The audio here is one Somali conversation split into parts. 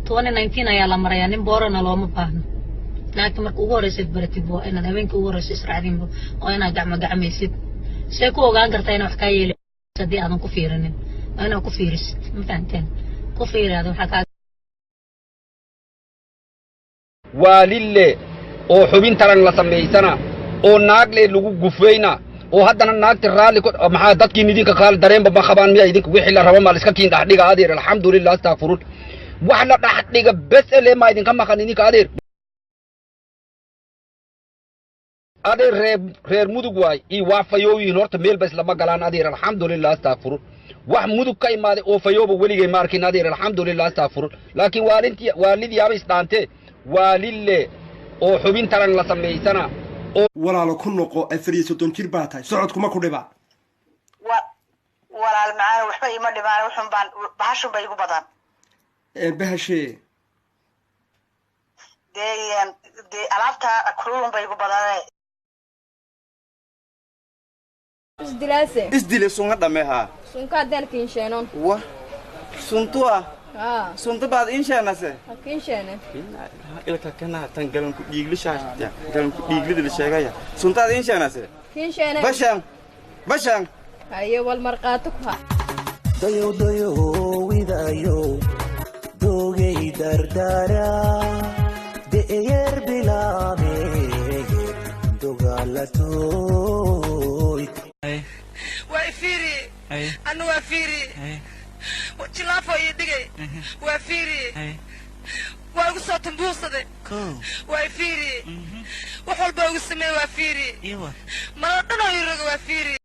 2019 ayaa la marayaa nin boorana looma baahno naagta marka ugu horeysid baratid waa inaad habeenka ugu horeysid israacdinba oo inaad gacmaysid see ku ogaan kartaa inaad wax ka yeelay hadii aadan ku fiirinin inaad ku fiirisid ma fahanteen ku fiiraado waxa ka waalille oo xubin taran la sameeysana oo naagle lagu gufeyna oo haddana naagta raali ko maxaa dadkii idinka qaal dareenba ma qabaan miya idinka wixii la rabo ma iska kiin dhaxdhiga adeer alxamdulillah astaghfirullah wax la dhaxdhiga bes ele ma idinka maqan idinka adeer reer mudug waay ii waafayooyin horta meel bas lama galaan adeer alxamdulillah astaghfirullah wax mudug ka imaade oo fayooba weligay ma arkin adeer alxamdulillah astaghfirullah laakiin waalidii aba isdaante waalille oo xubin taran la sameeysana walaalo ku noqo 34 jir baa tahay socodkuma ku dhiba walaal macaan waxba ima dhibaan waxun baan bahashu bay igu badan bahashe de alaabta kulun bay igu badan isdile sunga dhameha sunka dalkin sheenon wa suntua sunta baad in sheenase kin sheene ilka kana tan galan ku dhiiglishaa galan ku dhiiglida la sheegaya suntaad in sheenase kin sheene bashan ayo wal marqaatu ku ha dayo widayo dogay dardara de yer bilame dogalato way fiiri anu waa fiiri وجلافو يدقي وفيري وأقصى تنبوصدي وفيري وحول بوقسمي وفيري ما ردنا يرق وفيري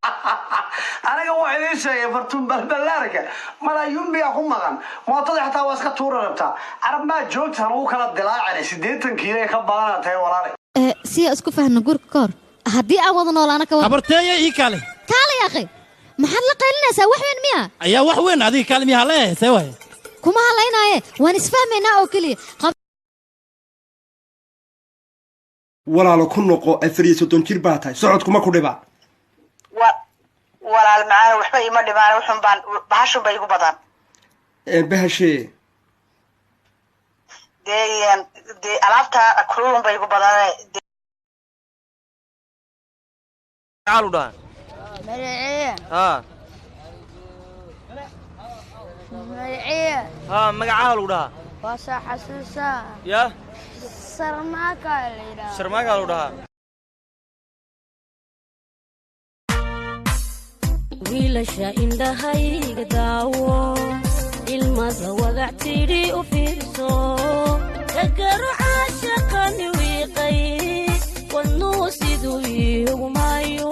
أنا قوي عدين شيء فرتون بالبلاركة ما لا يوم بيأخذ مغان ما طلع حتى واسكت طورة ربطة عرب ما جوت هنو كلا الدلاع على سديتن كيري خبانا تاي ولاري سي اسكو فهنا غور كور هدي عوضنا ولا أنا كور خبرتي إيه كالي يا أخي محل قيلنا وحوين مياه أيا وحوين هذه كلمة عليه سوي كما علينا إيه ونسفهمنا أو كلي walaalo ku noqo 34 jir baa tahay socodkuma ku dhiba walaal macaan waxba ima dhibaan waxun baan bahashu bay igu badan bahashe de alaabta kulun bay igu badan عالودا مرعية مرعية مقع عالودا واسا حسوسا يا سرماكا الليلة سرماكا عالودا wiilasha indhahayga daawo ilmada wadactidhi u fiirso gagaru caashaqani wiiqay wadnuu siduu iigu maayo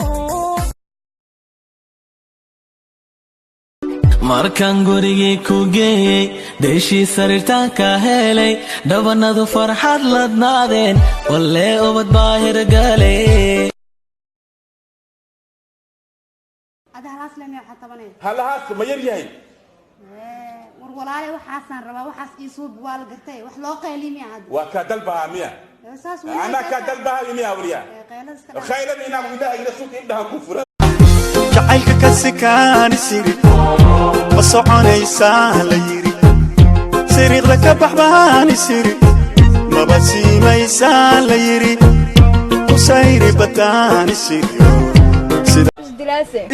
markaan gurigii ku geeyey deeshii sariirtaan ka helay dhabanadu farxad ladnaadeen wallee ubad baa hirgale هلا ما يريهين والله وحاسن ربا وحاس يسوب والقرتي وح لو قيلي عاد وكدل بها مية أنا كدل بها مية وريا خيلا إنا ولا إلى سوق إنها كفر جعلك كسكان سيري وصعني سهل يري سيري لك بحبان سيري ما بسي ما يسال يري وسيري بتان سيري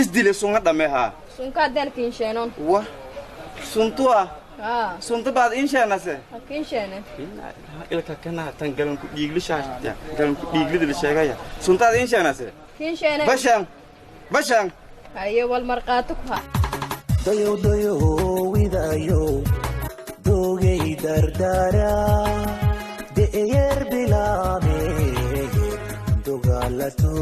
isdile sunga dhameha sunka dalkin sheenon wa suntua sunta baad in sheenase kin sheene ilka kana tan galan ku dhiiglishaa galan ku dhiiglida la sheegaya suntaad in sheenase kin sheene bashan ayo wal marqaatu ku ha dayo widayo dogay dardara de yer bilame dogalato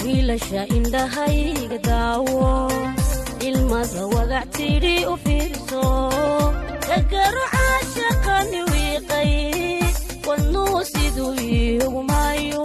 wiilasha indhahayga daawo ilmada wadactidhi u fiirso gagaru caashaqani wiiqay wadnuu siduu iigu maayo